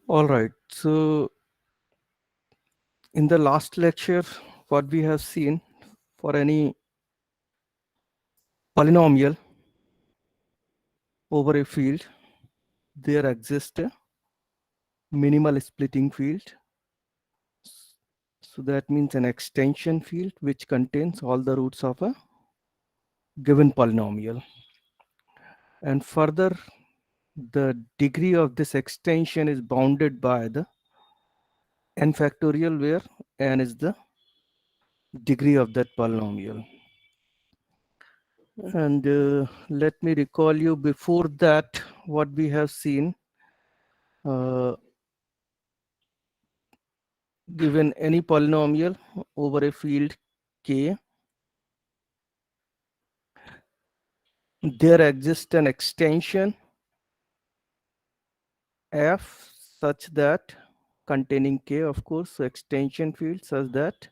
All right. So in the last lecture, what we have seen for any polynomial over a field, there exists a minimal splitting field. So that means an extension field which contains all the roots of a given polynomial. And further, the degree of this extension is bounded by the n factorial, where n is the degree of that polynomial. And let me recall you before that what we have seen. Given any polynomial over a field K, there exists an extension F such that containing K, of course, so extension field such that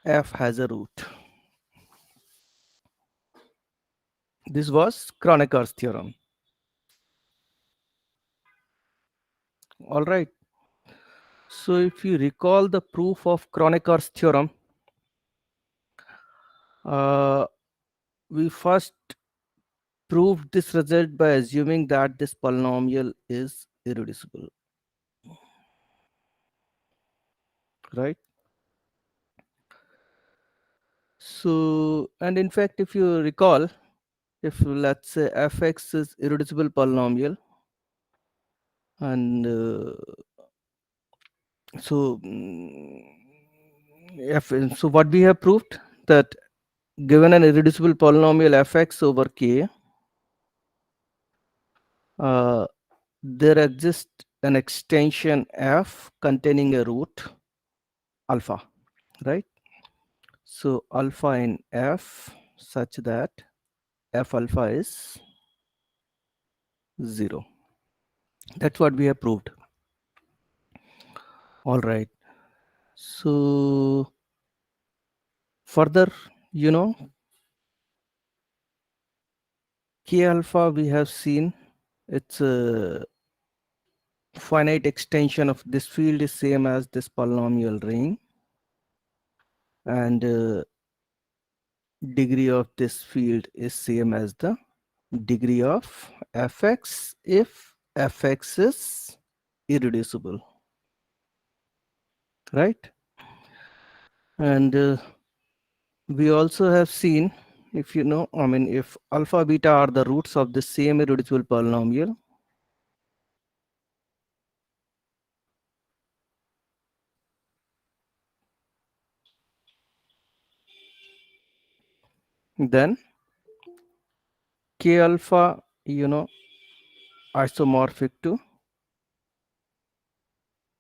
F has a root. This was Kroneker's theorem. All right. So if you recall the proof of Kroneker's theorem, uh, we first proved this result by assuming that this polynomial is irreducible, right? So, and in fact, if you recall, if let's say fx is irreducible polynomial, and so so what we have proved, that given an irreducible polynomial fx over k, there exists an extension f containing a root alpha, right? So alpha in f such that f alpha is 0. That's what we have proved. All right. So further, k alpha we have seen, it's a finite extension of this field is same as this polynomial ring, and degree of this field is same as the degree of fx if fx is irreducible, right? And we also have seen, if if alpha beta are the roots of the same irreducible polynomial, then k alpha, isomorphic to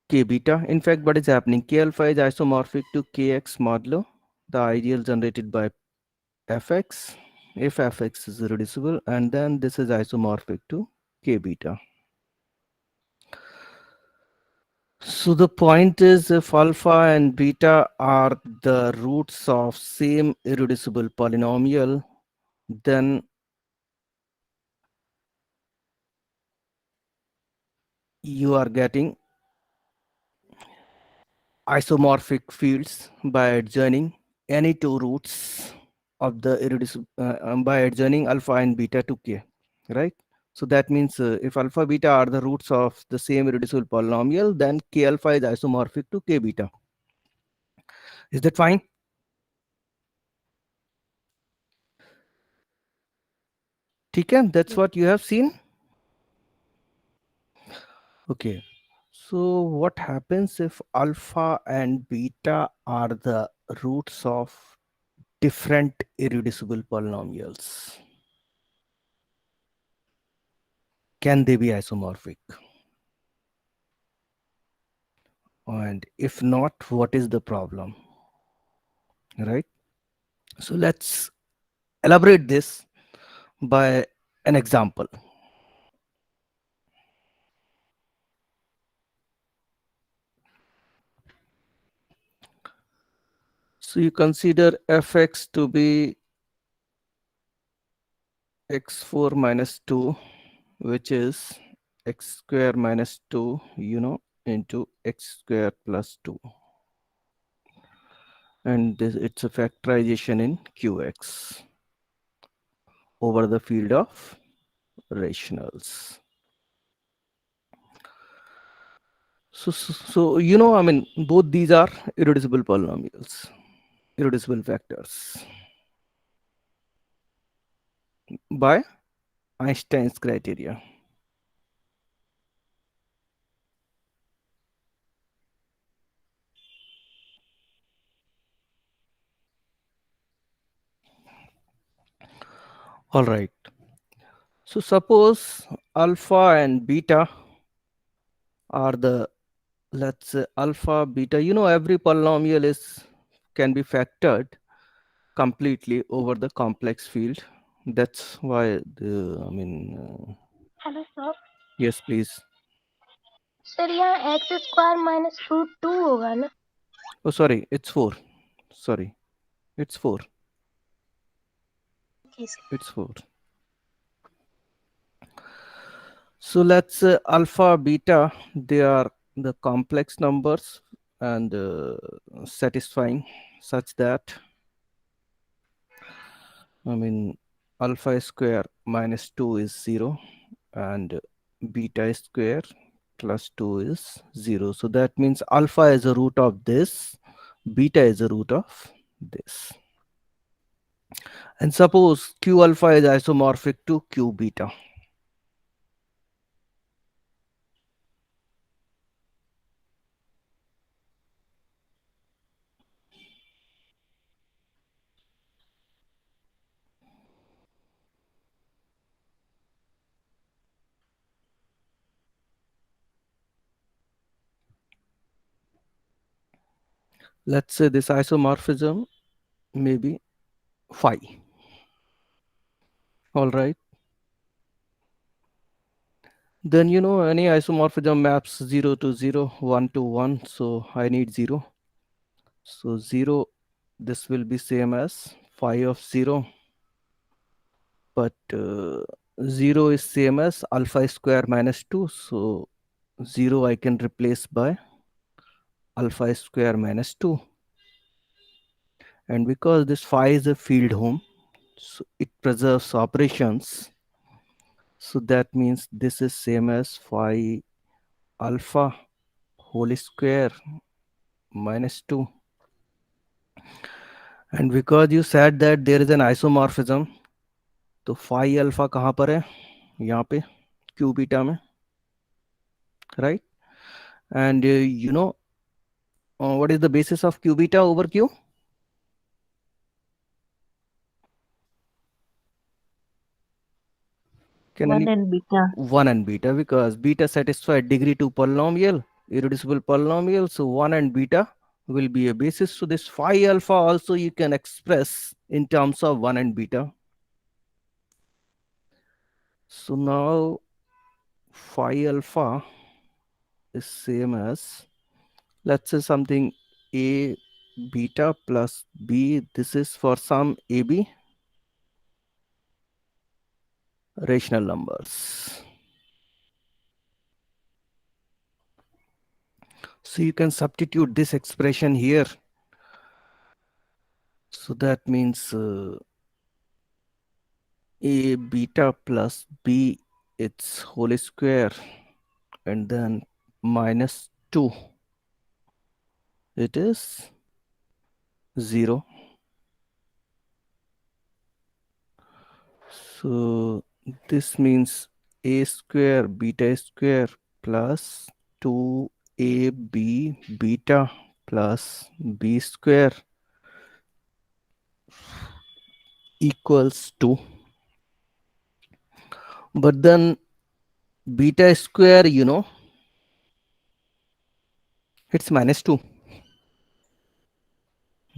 k beta. In fact, what is happening? K alpha is isomorphic to kx modulo the ideal generated by fx if fx is reducible, and then this is isomorphic to k beta. So the point is, if alpha and beta are the roots of same irreducible polynomial, then you are getting isomorphic fields by adjoining any two roots of the irreducible by adjoining alpha and beta to k, right? So that means if alpha beta are the roots of the same irreducible polynomial, then k alpha is isomorphic to k beta. Is that fine? Okay, that's what you have seen. Okay, so what happens if alpha and beta are the roots of different irreducible polynomials? Can they be isomorphic? And if not, what is the problem? Right? So let's elaborate this by an example. So you consider fx to be x4 minus 2, which is x square minus 2, into x square plus 2. And this, it's a factorization in Qx over the field of rationals. So, I mean, both these are irreducible polynomials, irreducible factors by Einstein's criteria. All right. So suppose alpha and beta are the, let's say, alpha, beta. Every polynomial is can be factored completely over the complex field. That's why hello sir. yes, please. Sir यहाँ x square minus root two होगा ना? Oh, sorry, it's 4. Sorry, it's 4. Okay sir. It's 4. So let's say alpha, beta, they are the complex numbers and satisfying such that, alpha square minus 2 is 0 and beta square plus 2 is 0. So that means alpha is a root of this, beta is a root of this. And suppose Q alpha is isomorphic to Q beta. Let's say this isomorphism may be phi. All right. Then any isomorphism maps 0 to 0, 1 to 1. So I need 0. So 0, this will be same as phi of 0. But 0 is same as alpha square minus 2. So 0 I can replace by alpha square minus 2. And because this phi is a field home, so it preserves operations. So that means this is same as phi alpha whole square minus 2. And because you said that there is an isomorphism, तो phi alpha कहाँ पर है? यहाँ पे q beta में, right? And what is the basis of q beta over q? Can 1 any and beta. 1 and beta, because beta satisfied degree 2 polynomial, irreducible polynomial. So 1 and beta will be a basis. So this phi alpha also you can express in terms of 1 and beta. So now phi alpha is same as, let's say, something a beta plus b. This is for some ab rational numbers. So you can substitute this expression here. So that means a beta plus b, its whole square, and then minus 2, it is 0. So this means a square beta square plus 2ab beta plus b square equals 2. But then beta square, it's minus 2.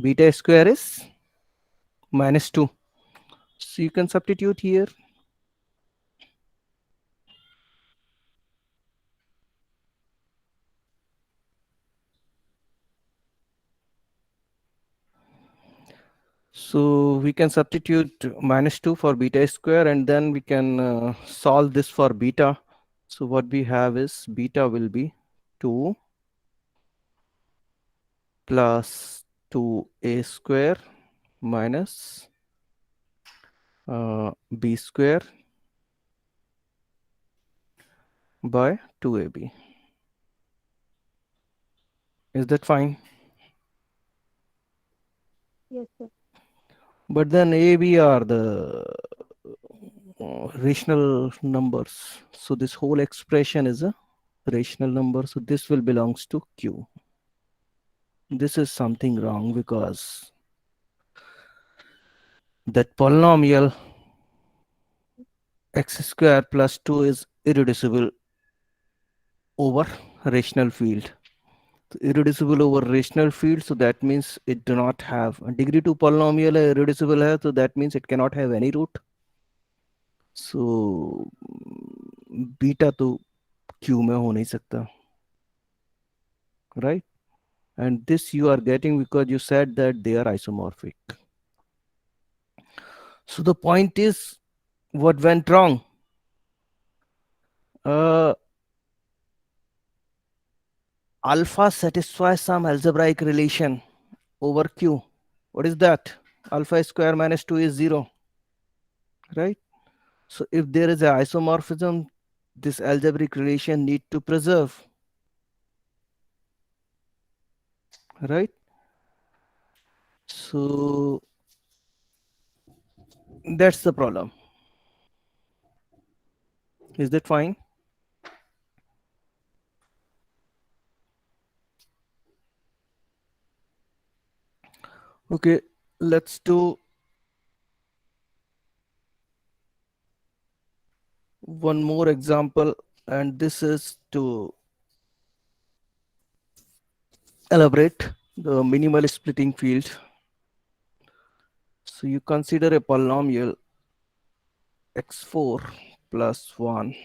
Beta square is minus 2. So you can substitute here. So we can substitute minus 2 for beta square, and then we can solve this for beta. So what we have is beta will be 2 plus 2a square minus b square by 2ab. Is that fine? Yes, sir. But then AB are the rational numbers. So this whole expression is a rational number. So this will belongs to Q. This is something wrong because that polynomial x square plus 2 is irreducible over rational field. So irreducible over rational field, so that means it do not have a degree 2 polynomial है, irreducible है, so that means it cannot have any root. So beta तो Q में हो नहीं सकता, right? And this you are getting because you said that they are isomorphic. So the point is, what went wrong? Alpha satisfies some algebraic relation over Q. What is that? Alpha square minus 2 is 0, right? So if there is an isomorphism, this algebraic relation need to preserve, right? So that's the problem. Is that fine? Okay, let's do one more example, and this is to elaborate the minimal splitting field. So you consider a polynomial x4 plus 1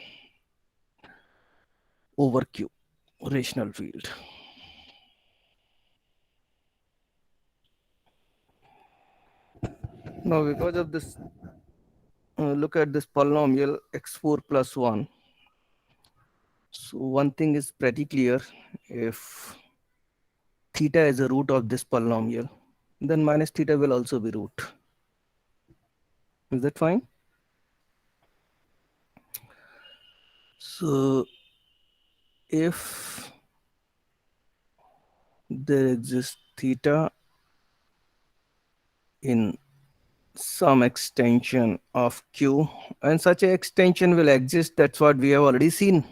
over Q, rational field. Now because of this, look at this polynomial x4 plus 1. So one thing is pretty clear: if theta is a root of this polynomial, then minus theta will also be root. Is that fine? So if there exists theta in some extension of Q, and such an extension will exist, that's what we have already seen.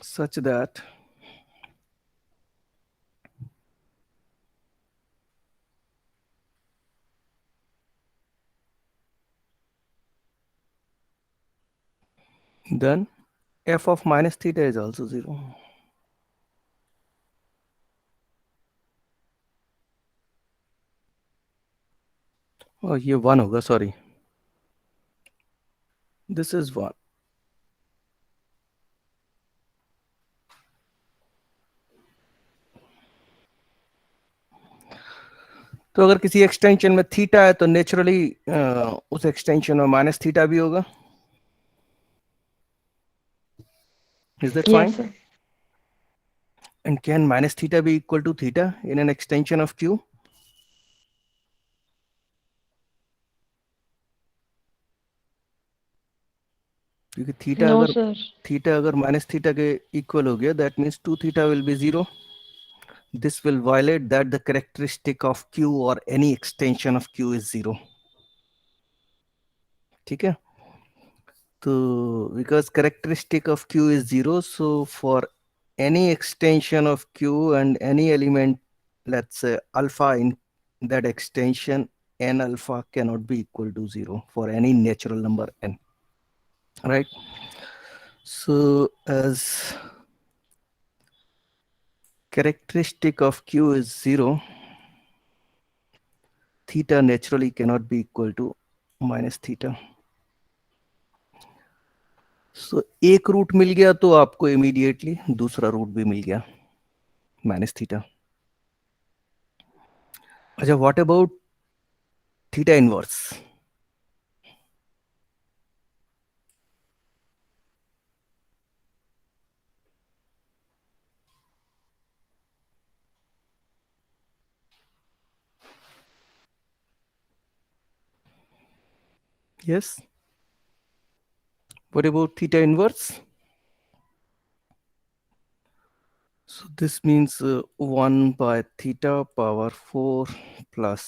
Such that then f of minus theta is also 0. Oh, ये 1 होगा, sorry. This is 1. तो अगर किसी extension में theta है तो naturally उस extension में माइनस थीटा भी होगा. Is that fine? Yes, sir. And can minus theta be equal to theta in an extension of Q? क्योंकि थीटा अगर माइनस थीटा के इक्वल हो गया, that means 2 theta will be 0. This will violate that the characteristic of Q or any extension of Q is 0. ठीक है? तो because characteristic of Q is 0, so for any extension of Q and any element, let's say alpha in that extension, n alpha cannot be equal to 0 for any natural number n, right? So as characteristic of Q is 0, theta naturally cannot be equal to minus theta. सो एक root मिल गया तो आपको immediately दूसरा root भी मिल गया, minus theta. अच्छा, what about theta inverse? Yes. What about theta inverse? So this means 1 by theta power 4 plus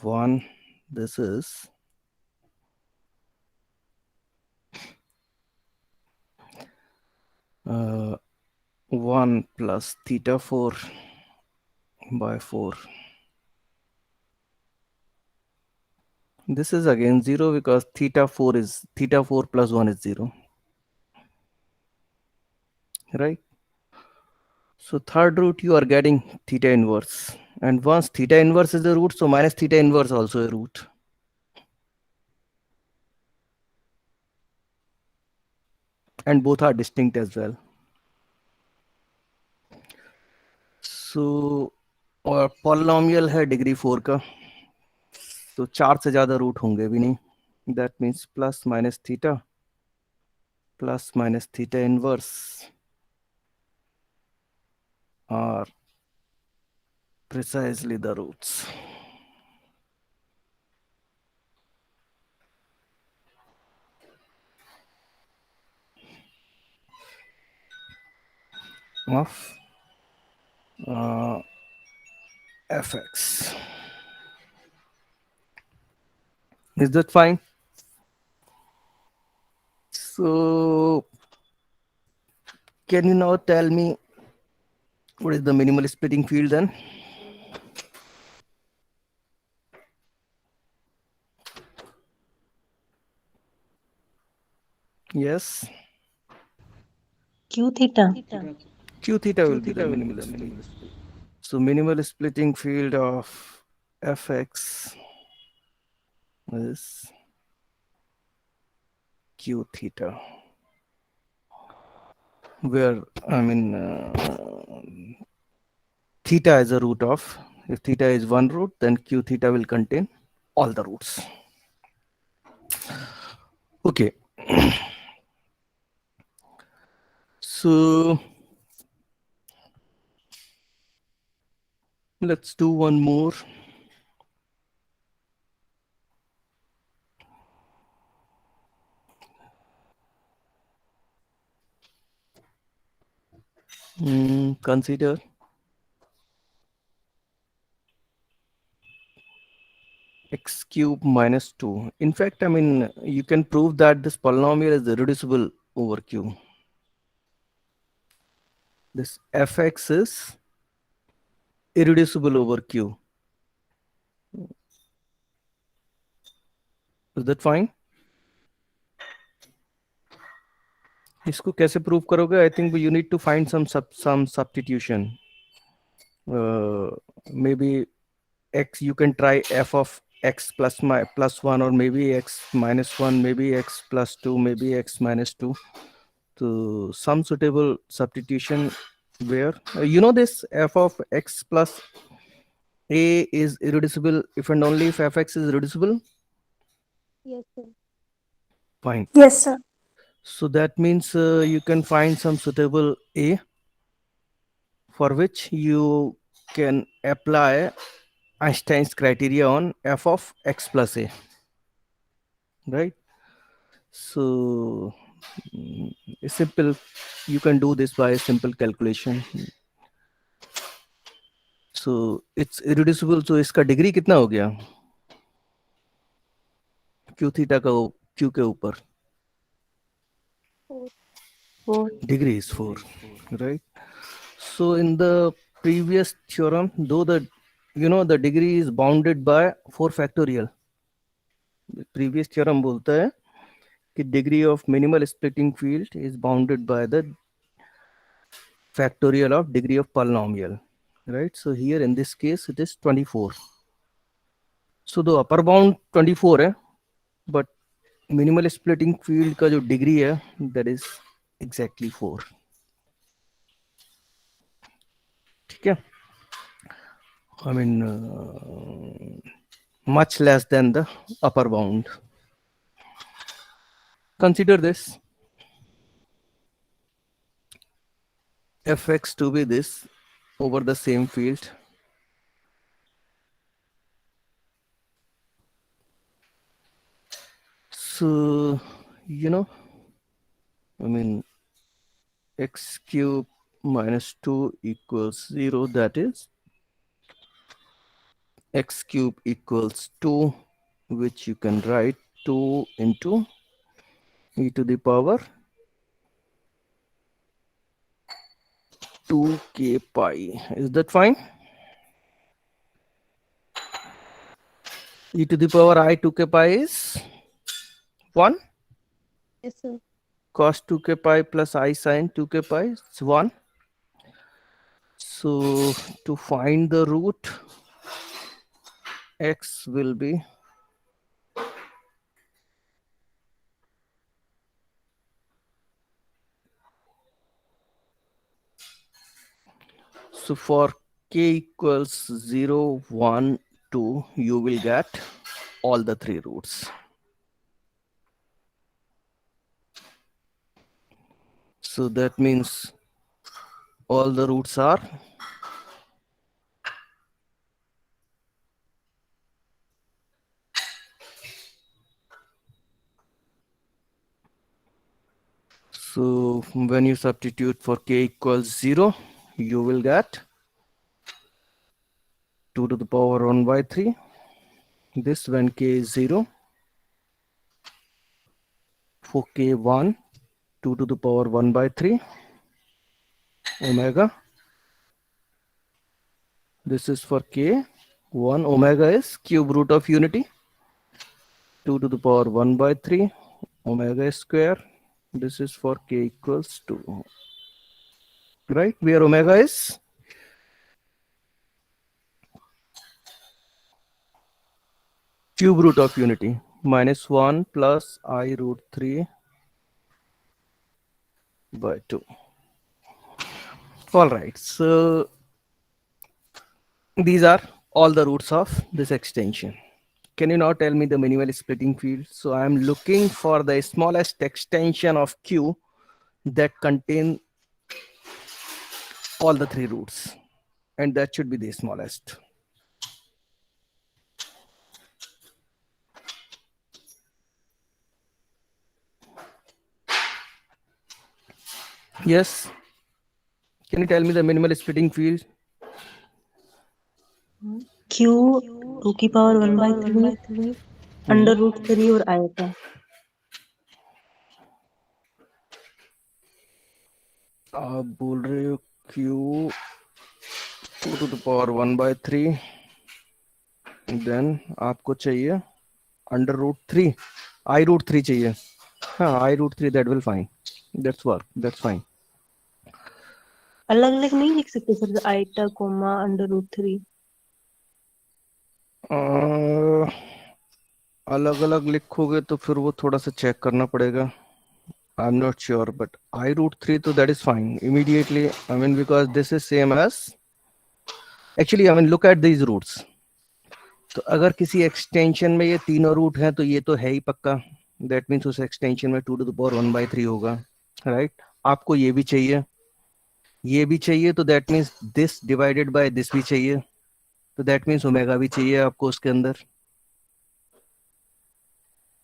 1. This is uh, 1 plus theta 4 by 4. This is again 0 because theta 4 plus 1 is 0. Right? So third root you are getting theta inverse. And once theta inverse is a root, so minus theta inverse also a root. And both are distinct as well. So और polynomial है degree 4 का, तो 4 से ज्यादा root होंगे भी नहीं. That means plus minus theta inverse are precisely the roots of fx. Is that fine? So can you now tell me what is the minimal splitting field then? Yes, Q theta. q theta will be the minimal splitting. So minimal splitting field of fx is q theta, where I mean theta is a root of, if theta is one root, then q theta will contain all the roots. Okay. So let's do one more. Consider x cube minus 2. In fact, I mean, you can prove that this polynomial is irreducible over q. This fx is irreducible over q. Is that fine? इसको कैसे prove करोगे? I think you need to find some substitution. Maybe x, you can try f of x plus 1, or maybe x minus 1, maybe x plus 2, maybe x minus 2. So some suitable substitution where you know this f of x plus a is irreducible if and only if fx is reducible. Yes, sir. Fine. Yes, sir. So that means you can find some suitable a for which you can apply Einstein's criteria on f of x plus a, right? So simple, you can do this by a simple calculation. So it's irreducible, so इसका degree कितना हो गया q theta का q के ऊपर? Four. Degree is 4, right? So in the previous theorem, though the the degree is bounded by 4 factorial. The previous theorem बोलता है कि degree of minimal splitting field is bounded by the factorial of degree of polynomial, right? So here in this case it is 24. So the upper bound 24 है, but minimal splitting field का जो degree है that is exactly 4. ठीक है, I mean much less than the upper bound. Consider this fx to be this over the same field. So, I mean, x cube minus 2 equals 0. That is x cube equals 2, which you can write 2 into e to the power 2k pi. Is that fine? E to the power I 2k pi is 1. Yes, sir. Cos 2k pi plus I sin 2k pi is 1. So to find the root, x will be so for k equals 0, 1, 2, you will get all the three roots. So that means all the roots are so when you substitute for k equals 0, you will get 2 to the power 1 by 3. This when k is 0. For k1, 2 to the power 1 by 3 omega. This is for k1. Omega is cube root of unity. 2 to the power 1 by 3 omega square. This is for k equals 2. Right? Where omega is cube root of unity. Minus 1 plus I root 3 by 2. All right. So these are all the roots of this extension. Can you now tell me the minimal splitting field? So I am looking for the smallest extension of Q that contain all the three roots, and that should be the smallest. Yes. Can you tell me the minimal splitting field? Q 2 की power 1 by 3 under root 3 और आएगा. आप बोल रहे हो Q 2 to the power 1 by 3. Then आपको चाहिए under root 3 I root 3 चाहिए. हाँ, I root 3, that will fine. That's work. That's fine. अलग अलग नहीं लिख सकते sir, iota comma under root 3. अलग अलग लिखोगे तो फिर वो थोड़ा सा चेक करना पड़ेगा. I'm not sure, but I root 3, so that is fine. Immediately, I mean, because this is same as, actually, I mean, look at these roots. तो अगर किसी एक्सटेंशन में ये तीनों रूट हैं तो ये तो है ही पक्का. दैट मीन्स उस एक्सटेंशन में 2 to the power 1 by 3 होगा. राइट? आपको ये भी चाहिए, ये भी चाहिए, तो that means this divided by this भी चाहिए, तो दैट मीन्स ओमेगा भी चाहिए आपको उसके अंदर.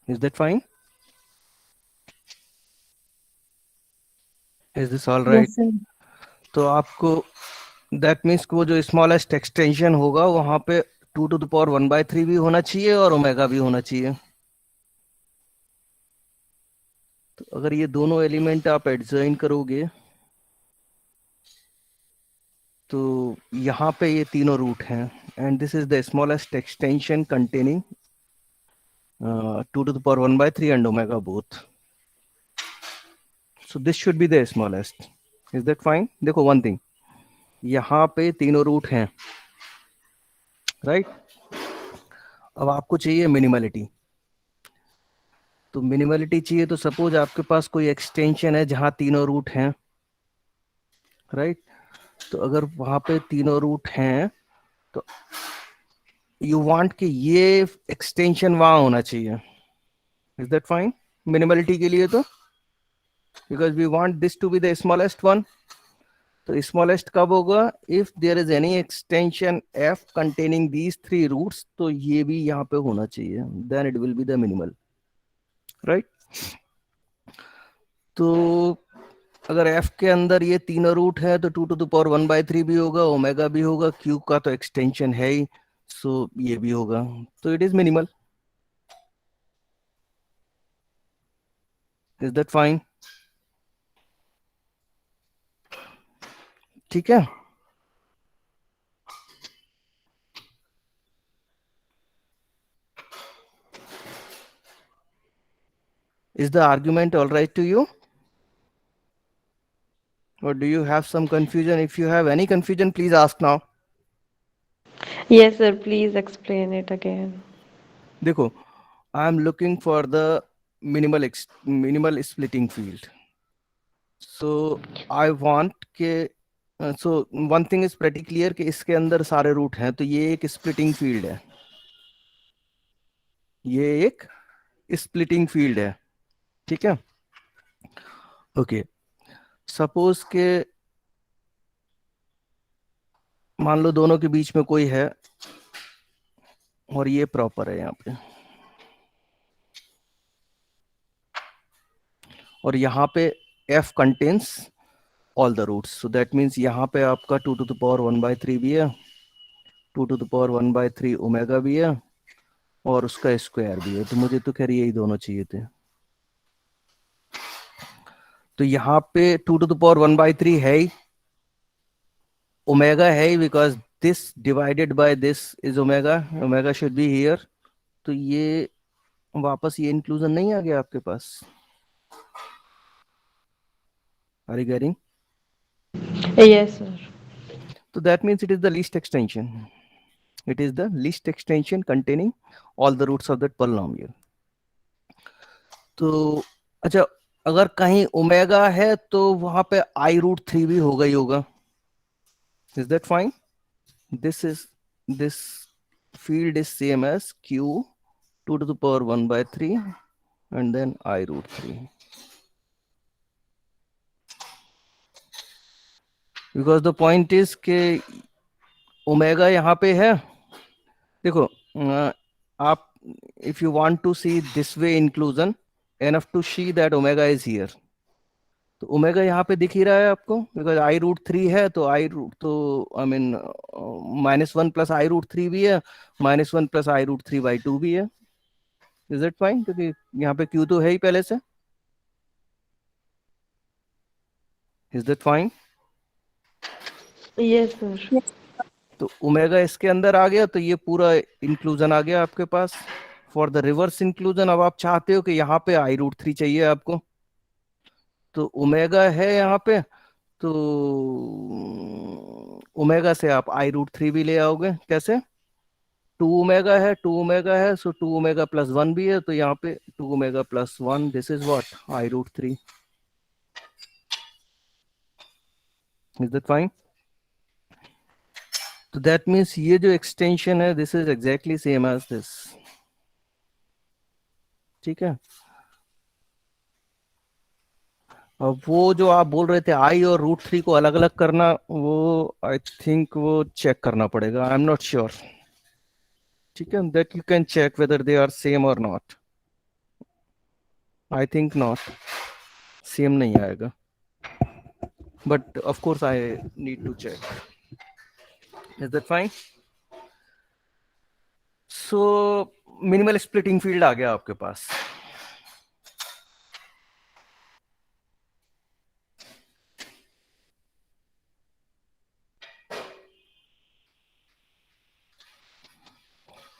Is that fine? Is this all right? Yes sir. तो आपको दैट मीन्स वो जो स्मॉलेस्ट एक्सटेंशन होगा वहां पे 2 to the power 1 by 3 भी होना चाहिए और ओमेगा भी होना चाहिए. तो अगर ये दोनों एलिमेंट आप एडजॉइन करोगे तो यहाँ पे ये तीनों रूट हैं, and this is the smallest extension containing 2 to the power 1 by 3 and omega both. So this should be the smallest. Is that fine? देखो one thing, यहाँ पे तीनों रूट हैं, राइट? अब आपको चाहिए मिनिमलिटी. तो मिनिमलिटी चाहिए तो सपोज आपके पास कोई एक्सटेंशन है जहां तीनों रूट हैं, राइट? तो अगर वहां पे तीनों रूट हैं तो यू वांट कि ये एक्सटेंशन वहां होना चाहिए. इज दैट फाइन मिनिमलिटी के लिए? तो because we want this to be the smallest one. तो स्मॉलेस्ट कब होगा? If there is any extension F containing these three roots, तो ये भी यहाँ पे होना चाहिए, then it will be the minimal, right? तो अगर f के अंदर ये तीनों रूट है तो 2⁻⁴ भी होगा, ओमेगा भी होगा, q का तो एक्सटेंशन है ही, सो ये भी होगा, तो it is minimal. Is that fine? ठीक है. Is the argument all right to you? Or do you have some confusion? If you have any confusion, please ask now. Yes, sir. Please explain it again. देखो, I am looking for the minimal splitting field. So I want के so one thing is pretty clear कि इसके अंदर सारे root हैं, तो ये एक स्प्लिटिंग फील्ड है, ये एक स्प्लिटिंग फील्ड है. ठीक है. ओके, सपोज के मान लो दोनों के बीच में कोई है और ये प्रॉपर है यहाँ पे, और यहाँ पे f contains all the roots, so that means यहाँ पे आपका 2⁻⁴ भी है, 2⁻⁴ ओमेगा भी है, और उसका स्क्वायर भी है. तो मुझे तो खैर यही दोनों चाहिए थे. तो यहाँ पे 2⁻⁴ है ही, ओमेगा है ही, because this divided by this is omega, omega should be here. तो ये वापस ये इंक्लूजन नहीं आ गया आपके पास? Are you getting? Yes, sir. So that means it is the least extension. It is the least extension containing all the roots of that polynomial. तो अच्छा, अगर कहीं ओमेगा है तो वहां पे i√3 भी होगा ही होगा. Is that fine? This field is same as q 2⁻⁴ and then i√3. Because the point is के ओमेगा यहाँ पे है. देखो, आप if you want to see this way inclusion enough to see that omega is here, तो omega यहाँ पे दिख ही रहा है आपको, बिकॉज i√3 है, तो आई मीन -1 + i√3 भी है, -1 + i√3/2 भी है. Is it fine? क्योंकि यहाँ पे q तो है ही पहले से. Is that fine? Yes, sir. तो ओमेगा इसके अंदर आ गया, तो ये पूरा इंक्लूजन आ गया आपके पास. फॉर द रिवर्स इंक्लूजन, अब आप चाहते हो कि यहाँ पे i√3 चाहिए आपको, तो ओमेगा है यहाँ पे, तो ओमेगा से आप i√3 भी ले आओगे. कैसे? 2 ओमेगा है, 2 ओमेगा है, सो 2 ओमेगा + 1 भी है, तो यहाँ पे 2 omega + 1, this is what i√3. Is that fine? तो दैट मीन्स ये जो एक्सटेंशन है, this is exactly same as this. ठीक है. अब वो जो आप बोल रहे थे i और √3 को अलग अलग करना, वो आई थिंक वो चेक करना पड़ेगा, आई एम नॉट श्योर. ठीक है, that you can check whether they are same और not. I think not, same नहीं आएगा, but of course I need to check. Is that fine? So minimal splitting field आ गया आपके पास.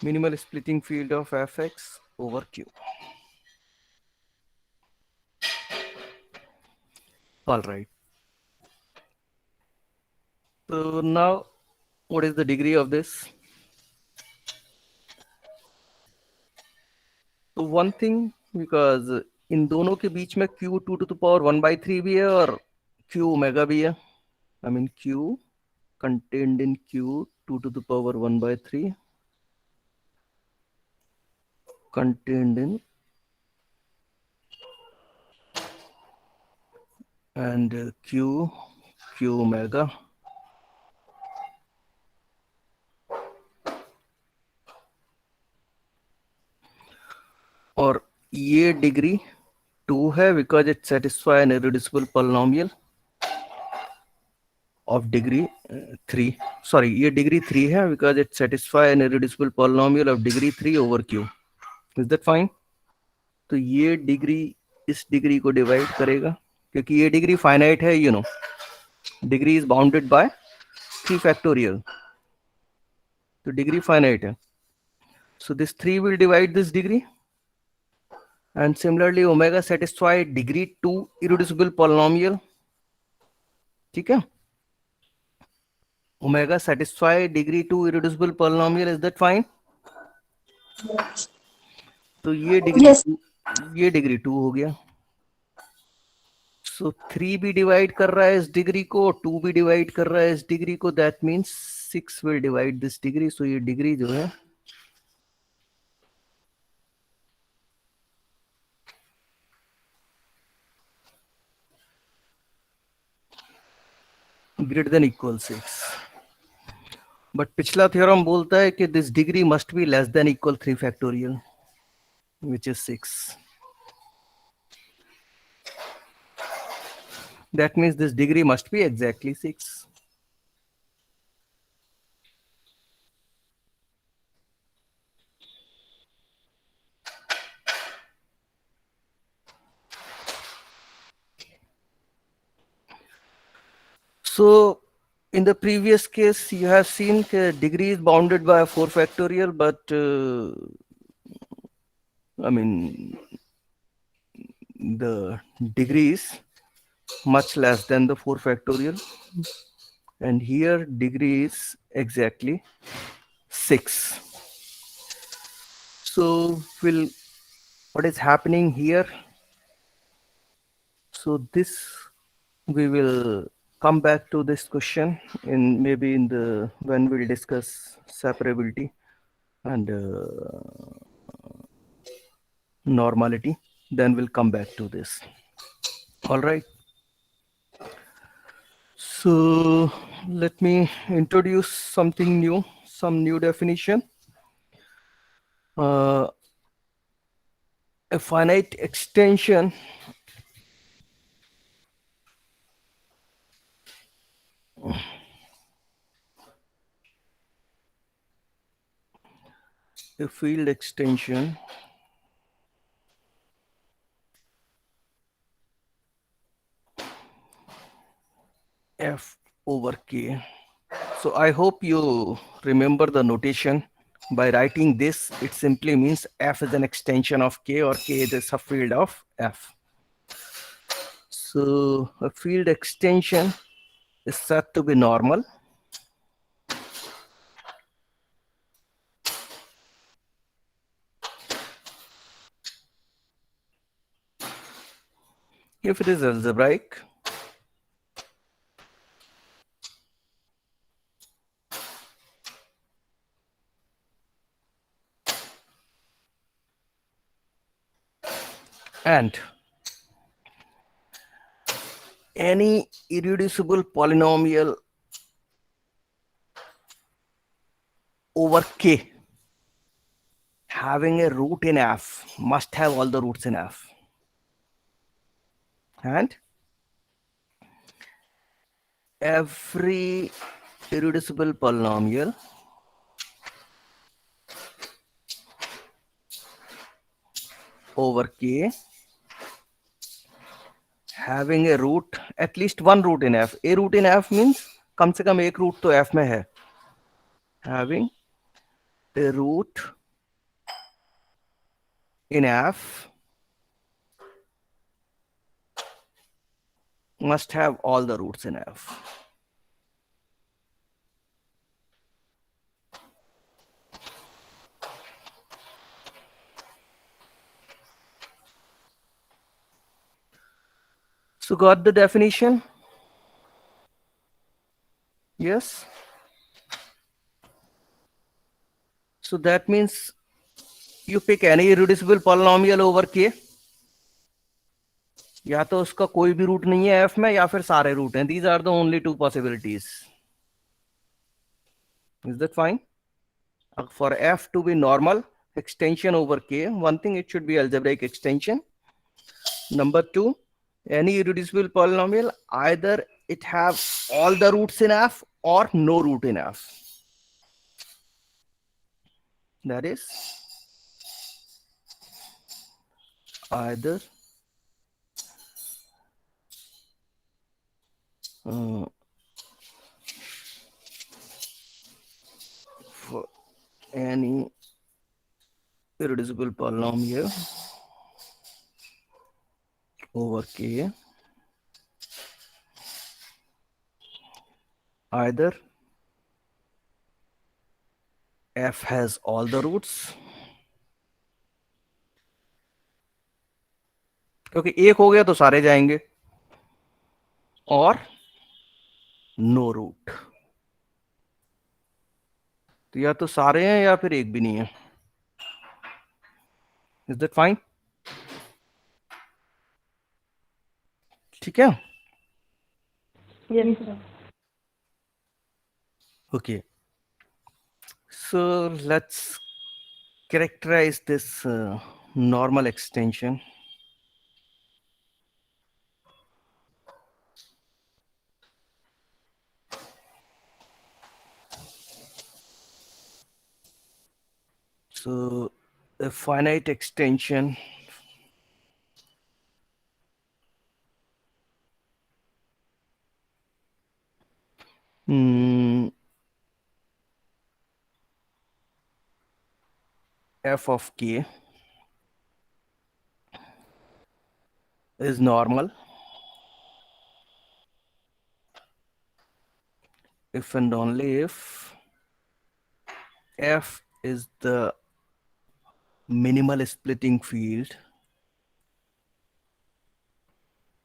Minimal splitting field of fx over q. All right. So now, what is the degree of this? So one thing because in दोनों के बीच में q 2⁻⁴ भी है और q ओमेगा भी है. I mean q contained in q 2⁻⁴ contained in and q omega और ये डिग्री 2 है because it satisfy an irreducible polynomial of degree 3. Sorry, ये डिग्री 3 है because it satisfy an irreducible polynomial of degree 3 over q. Is that fine? तो ये degree इस degree को डिवाइड करेगा क्योंकि ये डिग्री फाइनाइट है. You know degree is bounded by 3 factorial, तो डिग्री फाइनाइट है. So this 3 will divide this degree, and similarly omega satisfy degree 2 irreducible polynomial. ठीक है, omega satisfy degree 2 irreducible polynomial. Is that fine? तो ये degree Yes. ये degree 2 हो गया. सो 3 भी डिवाइड कर रहा है इस डिग्री को, 2 भी डिवाइड कर रहा है इस डिग्री को. That means 6 will divide this degree. So ये डिग्री जो है ग्रेटर देन इक्वल 6. बट पिछला थ्योरम बोलता है कि this degree must be less than equal 3 factorial which is 6. That means this degree must be exactly 6. So in the previous case, you have seen degree is bounded by 4 factorial, but I mean, the degree is much less than the 4 factorial. And here degree is exactly 6. So what is happening here? So this, we will come back to this question in maybe in the when we'll discuss separability and normality. Then we'll come back to this. All right. So let me introduce something new, some new definition. A finite extension a field extension f over k. So I hope you remember the notation. By writing this, it simply means f is an extension of k, or k is a subfield of f. So a field extension is said to be normal if it is algebraic and any irreducible polynomial over k having a root in f must have all the roots in f. And every irreducible polynomial over k having a root, at least one root in f. A root in f means कम से कम एक root तो f में है. Having a root in f must have all the roots in f. So got the definition? Yes. So that means you pick any irreducible polynomial over k. या तो उसका कोई भी रूट नहीं है f में या फिर सारे रूट हैं. These are the only two possibilities. Is that fine? For f to be normal extension over k, one thing, it should be algebraic extension. Number two, any irreducible polynomial, either it have all the roots in f or no root in f. That is either for any irreducible polynomial over k, either f has all the roots, क्योंकि एक हो गया तो सारे जाएंगे, और no root. तो या तो सारे हैं या फिर एक भी नहीं है. Is that fine? ठीक है. Yes, sir. Okay. So let's characterize this normal extension. So a finite extension f of k is normal if and only if f is the minimal splitting field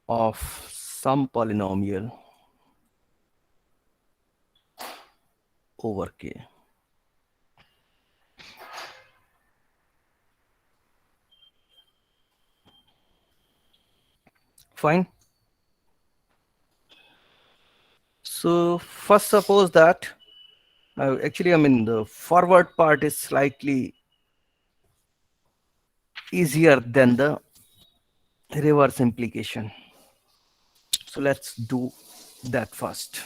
of some polynomial over k. Fine. So first suppose that actually, I mean, the forward part is slightly easier than the reverse implication. So let's do that first.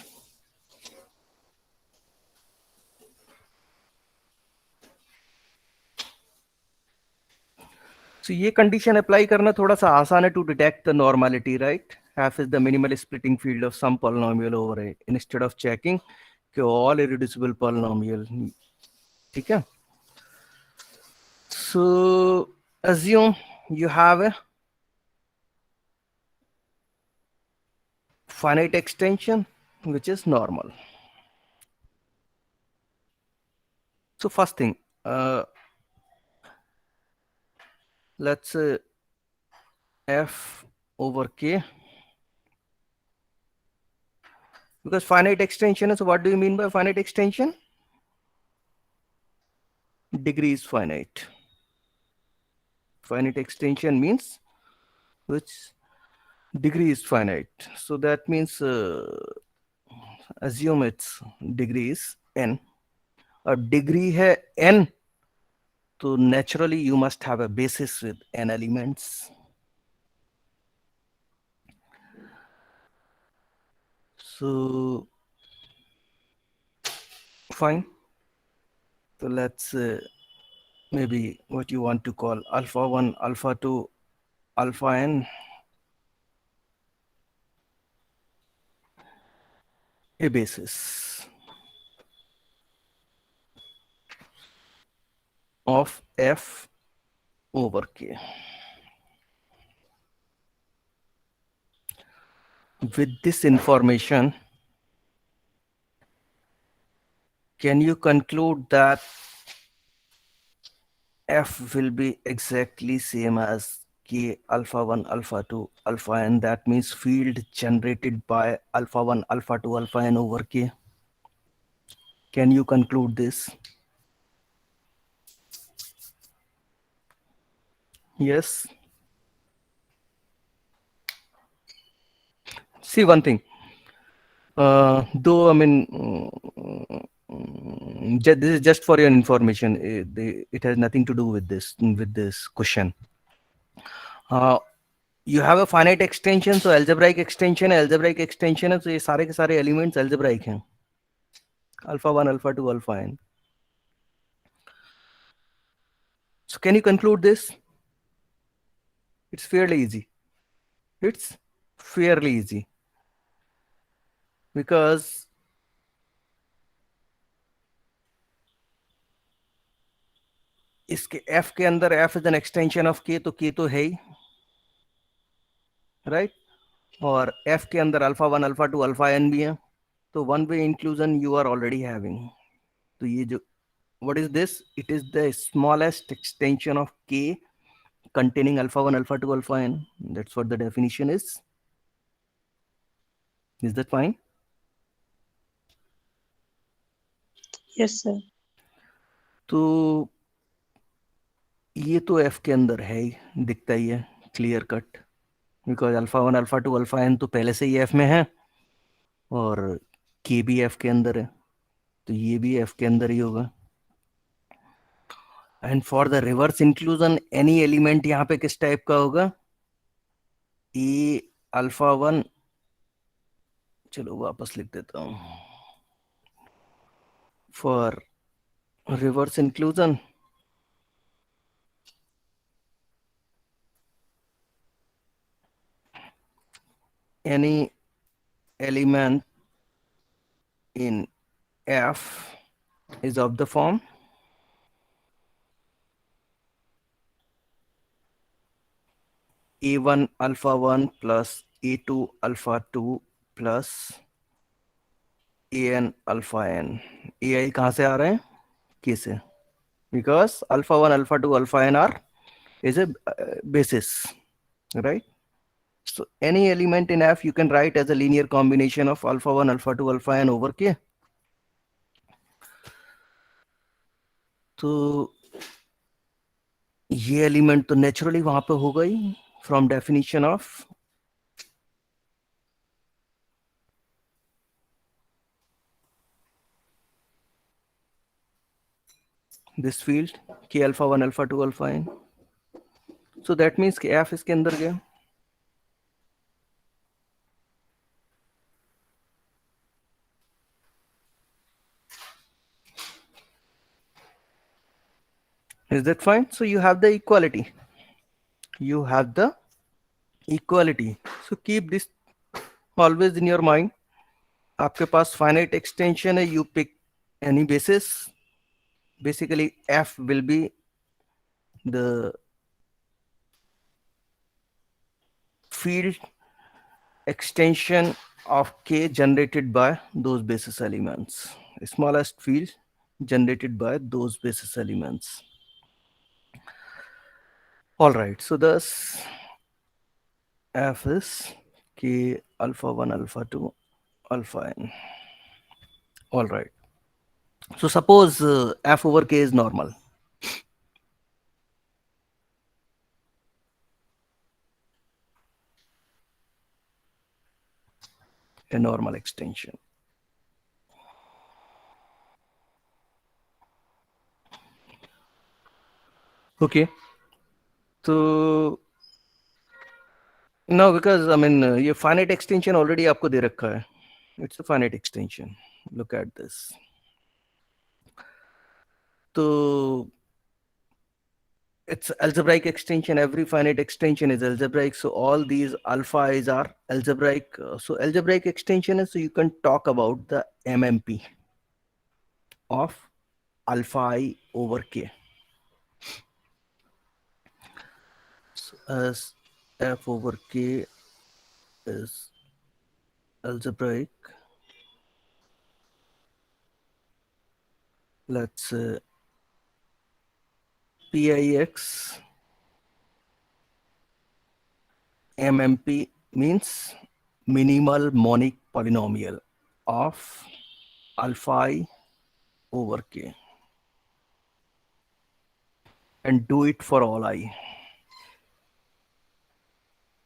So ये condition apply करना थोड़ा सा आसान है to detect the normality, right? F is the minimal splitting field of some polynomial over A instead of checking कि all irreducible polynomial. ठीक है? So assume you have a finite extension which is normal. So first thing, let's say f over k, because finite extension is, what do you mean by finite extension? Degree is finite. Finite extension means which degree is finite. So that means assume its degree is n. A degree है n, so naturally you must have a basis with n elements. So fine. So let's maybe what you want to call alpha 1, alpha 2, alpha n, a basis of f over k. With this information, can you conclude that f will be exactly same as k alpha 1 alpha 2 alpha n, that means field generated by alpha 1 alpha 2 alpha n over k. Can you conclude this? Yes. See one thing. Though I mean, this is just for your information. It has nothing to do with this question. You have a finite extension, so algebraic extension है, so ये सारे के सारे elements algebraic हैं. Alpha 1, alpha 2, alpha n. So can you conclude this? It's fairly easy. It's fairly easy. Because इसके f के अंदर f is an extension of k, तो k तो है ही, right? और f के अंदर alpha 1, alpha 2, alpha n भी है, तो one way inclusion you are already having. तो ये जो what is this? It is the smallest extension of k containing alpha 1, alpha 2, alpha n. That's what the definition is. Is that fine? Yes, sir. तो ये तो f के अंदर है ही, दिखता ही है, clear cut, because alpha 1 alpha 2 alpha n तो पहले से ही f में है और k भी f के अंदर है, तो ये भी f के अंदर ही होगा. And for the reverse inclusion any element यहाँ पे किस टाइप का होगा? ए अल्फा 1, चलो वापस लिख देता हूं. For reverse inclusion any element in F is of the form A1 alpha 1 plus A2 alpha 2 plus AN alpha n. AI कहाँ से आ रहे हैं? K से. Because alpha 1 alpha 2 alpha n are is a basis, right? So any element in F you can write as a linear combination of alpha 1 alpha 2 alpha n over K. तो ये element तो naturally वहां पे होगा ही from definition of this field k alpha 1 alpha 2 alpha n. So that means कि F इसके अंदर गया. Is that fine? So you have the equality. You have the equality. So keep this always in your mind. आपके पास finite extension है, you pick any basis. Basically F will be the field extension of K generated by those basis elements. Smallest field generated by those basis elements. All right, so thus F is K alpha 1 alpha 2 alpha n. All right, so suppose F over K is normal. A normal extension. Okay, so now because I mean ये finite extension already आपको दे रखा है. It's a finite extension. Look at this. So it's algebraic extension. Every finite extension is algebraic. So all these alpha i's are algebraic. So algebraic extension is, so you can talk about the MMP of alpha I over K. So as F over K is algebraic, let's say PIX MMP means minimal monic polynomial of alpha I over k, and do it for all I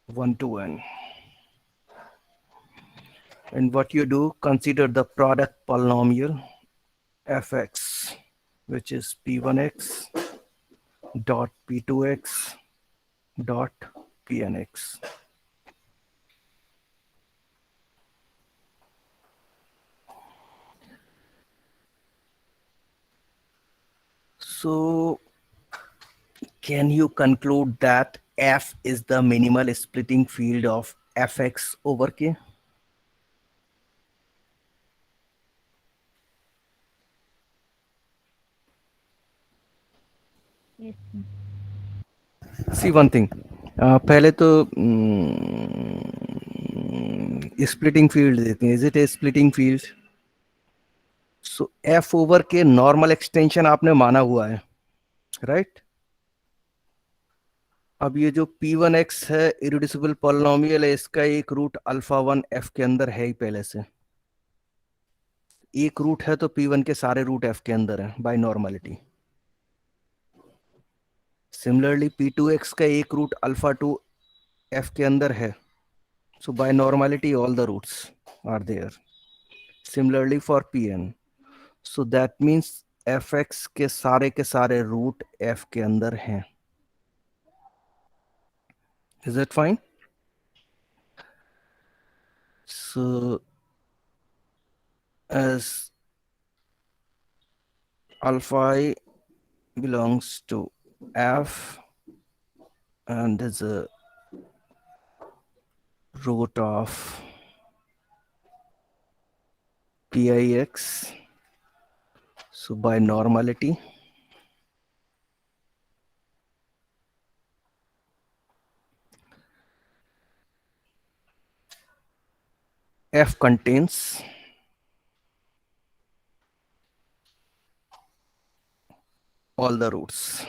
1 to n. And what you do, consider the product polynomial fx, which is p1x dot p2x dot pnx. So can you conclude that f is the minimal splitting field of fx over k? Yes. See one thing, पहले तो splitting field देते हैं. Is it a splitting field? So f over k normal extension आपने माना हुआ है, right? अब ये जो p1x है इरिड्यूसिबल पॉलिनोमियल है, इसका एक रूट अल्फा 1 f के अंदर है ही पहले से. एक रूट है तो p1 के सारे रूट f के अंदर है बाय नॉर्मलिटी. सिमिलरली p2x का एक रूट अल्फा 2 f के अंदर है, so by normality all the roots are there. Similarly for pn, so that means fx के सारे रूट f के अंदर हैं. Is that fine? So as alpha I belongs to f and is a root of pix, so by normality f contains all the roots.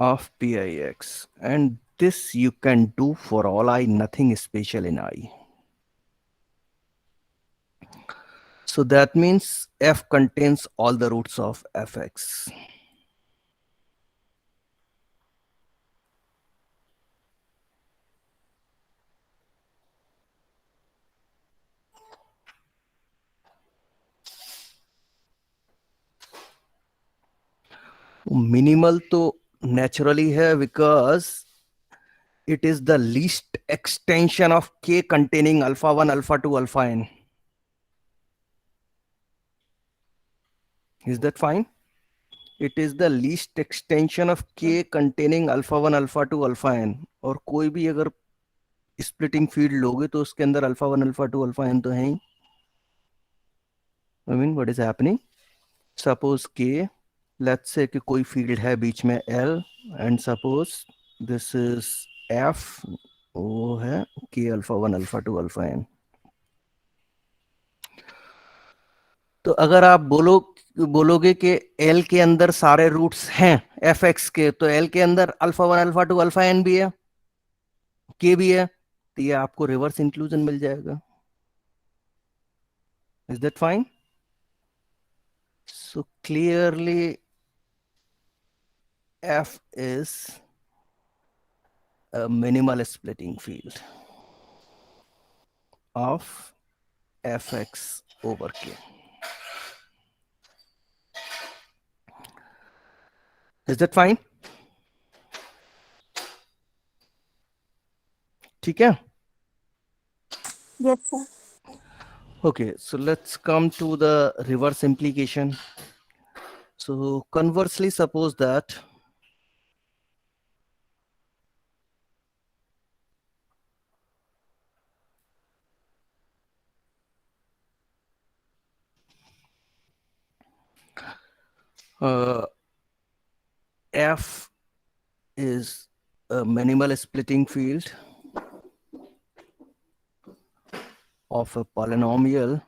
Of pix, and this you can do for all I, nothing special in I. So that means f contains all the roots of fx. Minimal तो naturally है because it is the least extension of k containing alpha 1, alpha 2, alpha n. Is that fine? It is the least extension of k containing alpha 1, alpha 2, alpha n. और कोई भी अगर splitting field लोगे तो उसके अंदर alpha 1, alpha 2, alpha n तो है ही. I mean, what is happening? Suppose k, let's say कि कोई फील्ड है बीच में L, and suppose this is F, वो है k alpha 1, alpha 2, alpha n. तो अगर आप बोलोगे कि L के अंदर सारे रूट्स हैं fx के, तो L के अंदर अल्फा 1, अल्फा 2, अल्फा n भी है, k भी है, तो ये आपको रिवर्स इंक्लूजन मिल जाएगा. Is that fine? So clearly f is a minimal splitting field of fx over k. Is that fine? ठीक है? Yes, sir. Okay, so let's come to the reverse implication. So conversely, suppose that f is a minimal splitting field of a polynomial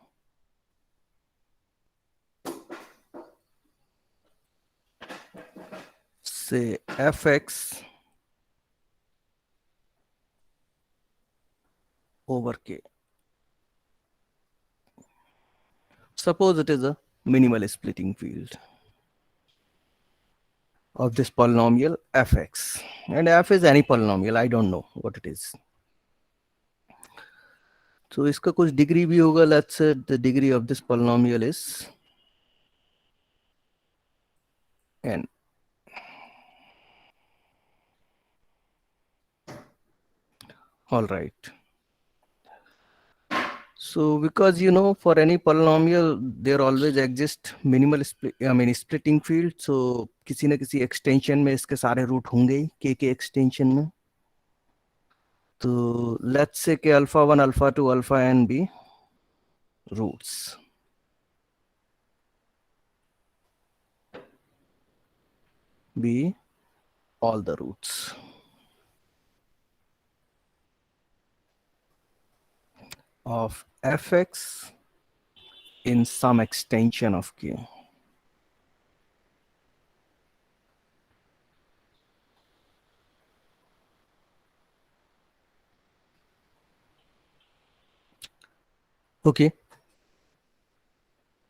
say fx over k. Suppose it is a minimal splitting field of this polynomial fx, and f is any polynomial, I don't know what it is. So इसका कुछ degree भी होगा. Let's say the degree of this polynomial is n. All right. So because for any polynomial there always exists minimal splitting field. So किसी न किसी extension में इसके सारे root होंगे ही, k के extension में. तो let's say कि alpha 1, alpha 2, alpha n be roots. Be all the roots of fx in some extension of k. Okay.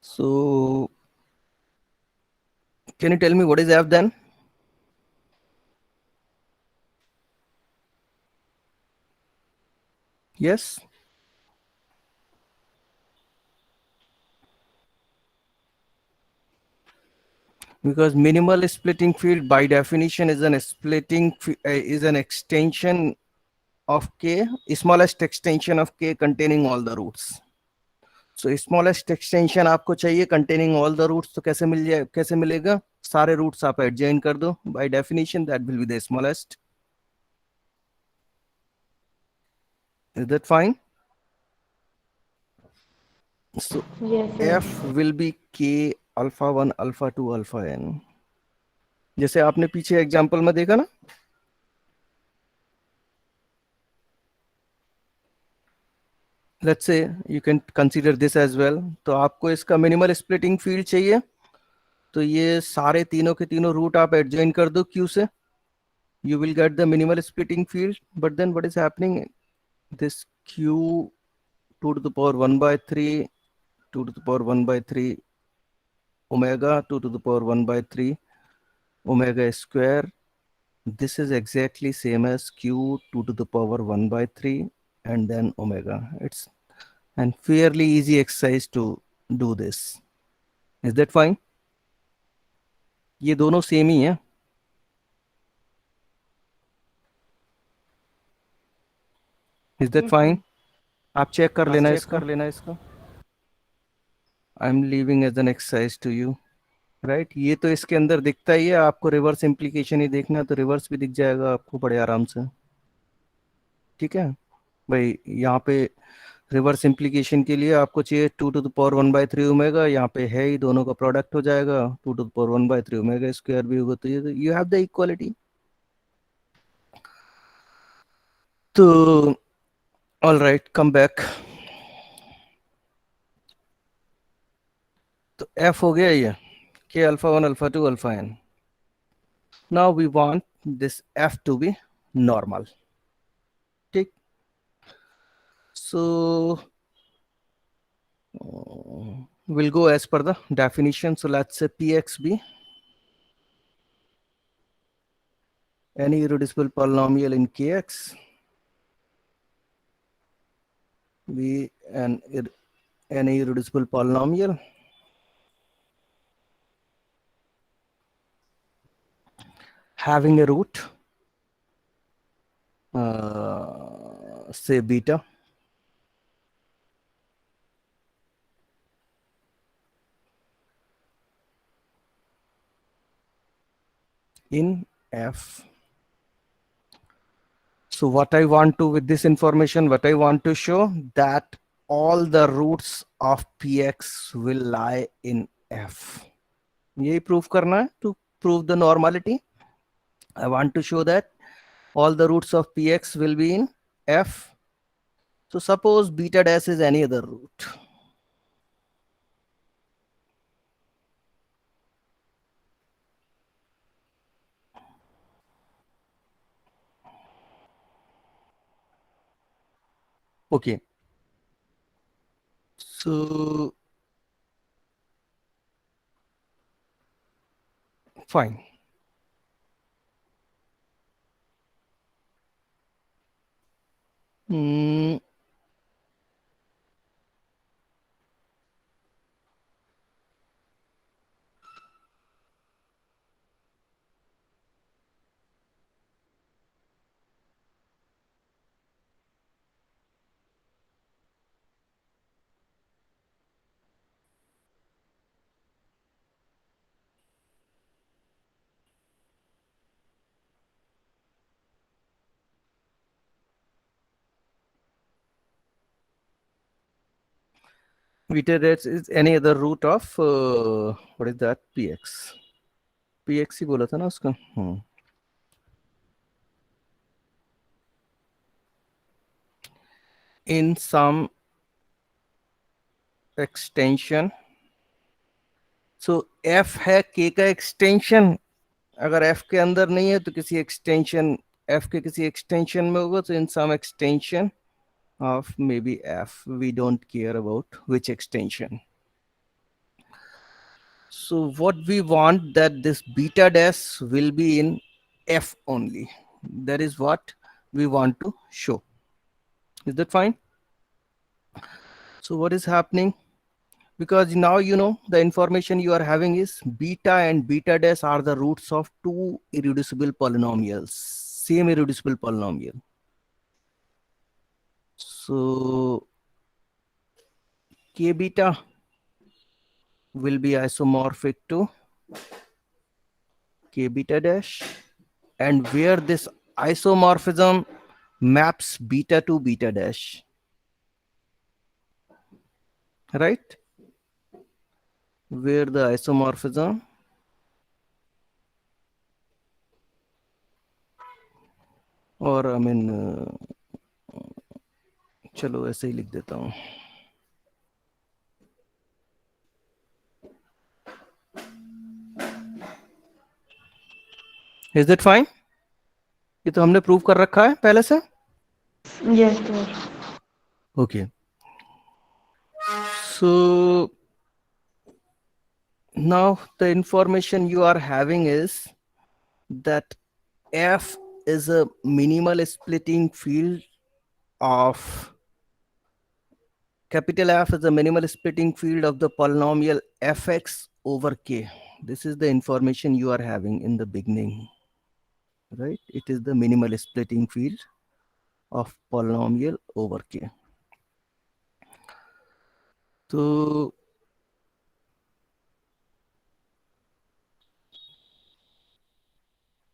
So can you tell me what is f then? Yes. Because minimal splitting field by definition is an extension of k, smallest extension of k containing all the roots. So smallest extension आपको चाहिए containing all the roots. तो कैसे मिलेगा? सारे roots आप adjoin कर दो. By definition that will be the smallest. Is that fine? So Yes, sir. f will be k alpha 1, alpha 2, alpha n. जैसे आपने पीछे एग्जांपल में देखा ना. Let's say you can consider this as well. तो आपको इसका मिनिमल स्प्लिटिंग फील्ड चाहिए. तो ये सारे तीनों के तीनों रूट आप एडजॉइन कर दो q से. You will get the minimal splitting field. But then what is happening? This q 2 to the power 1 by 3, 2 to the power 1 by 3 omega 2 to the power 1 by 3 omega square. This is exactly same as q 2 to the power 1 by 3 and then omega. It's an fairly easy exercise to do this. Is that fine? ये दोनों same ही है. Is that fine? आप check कर लेना इसका. I'm leaving as an exercise to you. Right ये तो इसके अंदर दिखता ही है. आपको रिवर्स इम्प्लीकेशन ही देखना है तो रिवर्स भी दिख जाएगा आपको बड़े आराम से. ठीक है भाई. यहाँ पे रिवर्स इम्प्लीकेशन के लिए आपको चाहिए 2 to the power 1 by 3 omega. यहाँ पे है ही, दोनों का प्रोडक्ट हो जाएगा. 2 to the power 1 by 3 omega square भी होगा. तो ये यू हैव द इक्वालिटी. तो ऑल राइट, कम बैक. तो एफ हो गया ये k alpha 1, alpha 2, alpha n. Now we want this f to be normal. ठीक. So we'll go as per the definition. So let's say px be any irreducible polynomial in kx. Be any irreducible polynomial having a root, say beta, in f. So what I want to, with this information, what I want to show that all the roots of px will lie in f. यही prove करना है. To prove the normality, I want to show that all the roots of px will be in f. So suppose beta dash is any other root. Okay. So fine. Mm, beta dash is any other root of what is that, px. px ही बोला था ना उसका. In some extension, so f है k का extension. अगर f के अंदर नहीं है तो किसी एक्सटेंशन, f के किसी एक्सटेंशन में होगा, तो in some extension of maybe f, we don't care about which extension. So what we want that this beta dash will be in f only. That is what we want to show. Is that fine? So what is happening? Because now you know the information you are having is beta and beta dash are the roots of two irreducible polynomials, same irreducible polynomial. So k beta will be isomorphic to k beta dash, and where this isomorphism maps beta to beta dash, right? Where the isomorphism or I mean चलो ऐसे ही लिख देता हूं. Is that fine? ये तो हमने prove कर रखा है पहले से. Yes, sir. Okay. So now the information you are having is that f is a minimal splitting field of capital F is a minimal splitting field of the polynomial fx over k. This is the information you are having in the beginning, right? It is the minimal splitting field of polynomial over k. So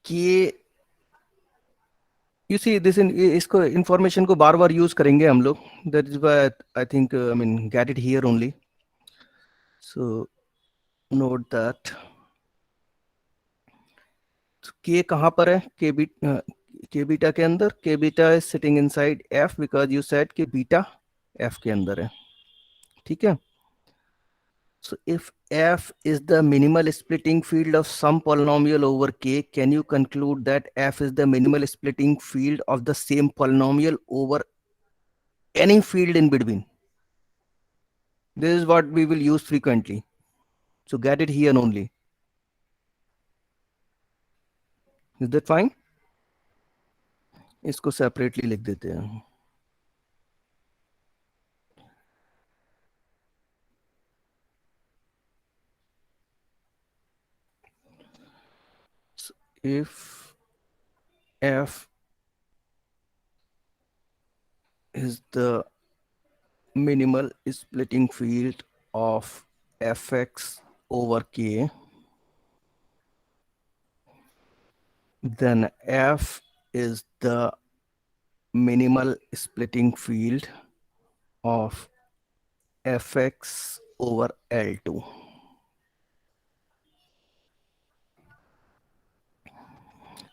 k, you see this in इसको information को बार बार use करेंगे हम लोग. That is why I think I mean get it here only. So note that k कहाँ पर है? k beta के अंदर. k beta is sitting inside f because you said कि बीटा f के अंदर है. ठीक है. So if f is the minimal splitting field of some polynomial over k, can you conclude that f is the minimal splitting field of the same polynomial over any field in between? This is what we will use frequently. So get it here only. Is that fine? इसको separately लिख देते हैं. So if f is the minimal splitting field of fx over k, then f is the minimal splitting field of fx over L2.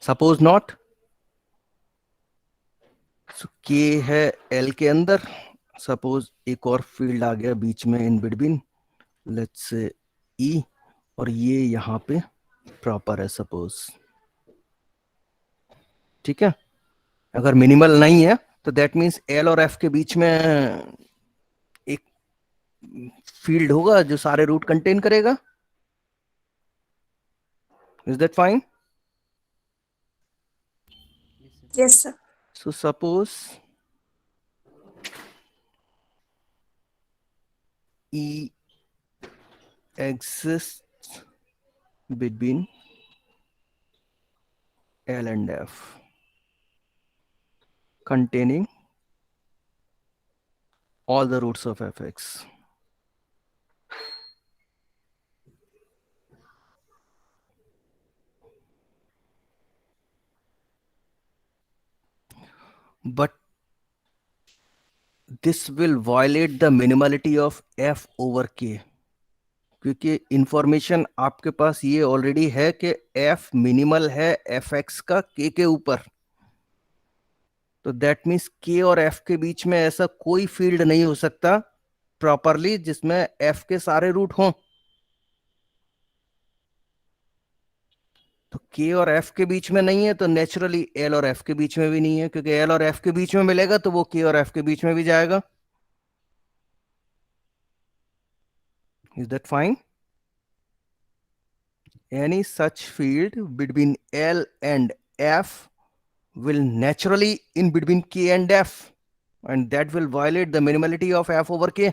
Suppose not. So k है L के अंदर. Suppose एक और field आ गया बीच में in between. Let's say E, और ये यहाँ पे प्रॉपर है suppose. ठीक है. अगर मिनिमल नहीं है तो दैट मीन्स एल और एफ के बीच में एक फील्ड होगा जो सारे रूट कंटेन करेगा. Is that fine? Yes, sir. So suppose E exists between L and F, containing all the roots of fx. But this will violate the minimality of f over k, क्योंकि information आपके पास ये already है कि f minimal है fx का k के ऊपर. तो दैट मीन्स k और f के बीच में ऐसा कोई फील्ड नहीं हो सकता प्रॉपरली जिसमें f के सारे रूट हों. तो k और f के बीच में नहीं है तो नेचुरली l और f के बीच में भी नहीं है, क्योंकि l और f के बीच में मिलेगा तो वो k और f के बीच में भी जाएगा. Is that fine? Any such field between L and F will naturally in between K and F, and that will violate the minimality of F over K.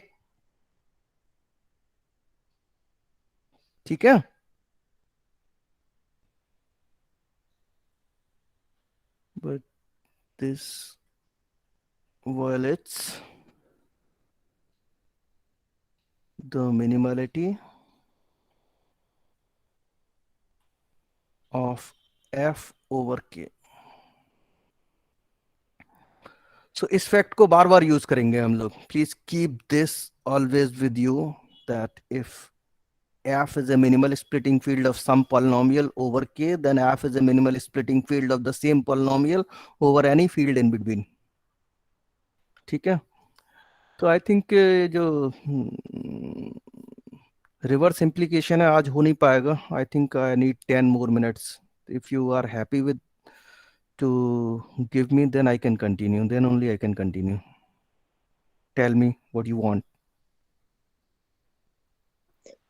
ठीक है? But this violates the minimality of F over K. So इस fact को बार बार use करेंगे हम लोग. Please keep this always with you that if f is a minimal splitting field of some polynomial over k, then f is a minimal splitting field of the same polynomial over any field in between. ठीक है? तो I think जो reverse implication है आज हो नहीं पाएगा. I think I need 10 more minutes. If you are happy with to give me, then I can continue. Then only I can continue. Tell me what you want.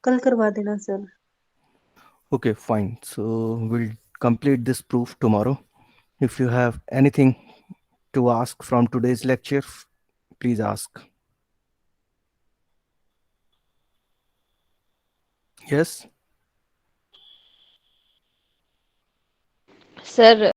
कल करवा देना sir. Okay, fine. So we'll complete this proof tomorrow. If you have anything to ask from today's lecture, please ask. Yes? Sir,